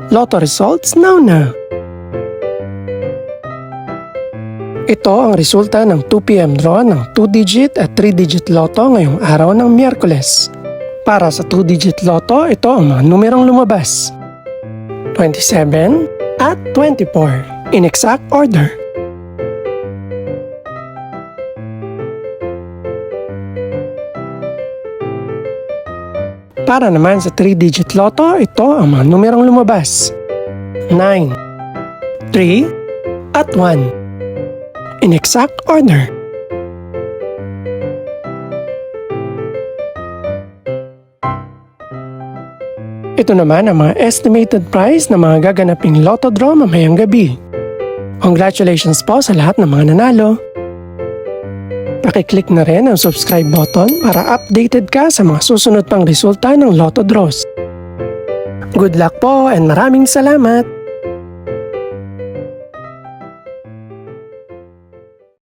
Lotto results now. Ito ang resulta ng 2 PM draw ng 2-digit at 3-digit lotto ngayong araw ng Miyerkules. Para sa 2-digit lotto, ito ang mga numerong lumabas: 27 at 24 in exact order. Para naman sa 3-digit lotto, ito ang mga numerong lumabas: 9, 3, at 1 in exact order. Ito naman ang mga estimated price ng mga gaganaping lotto draw mamayang gabi. Congratulations po sa lahat ng mga nanalo. Pakiclick na rin ang subscribe button para updated ka sa mga susunod pang resulta ng lotto draws. Good luck po and maraming salamat!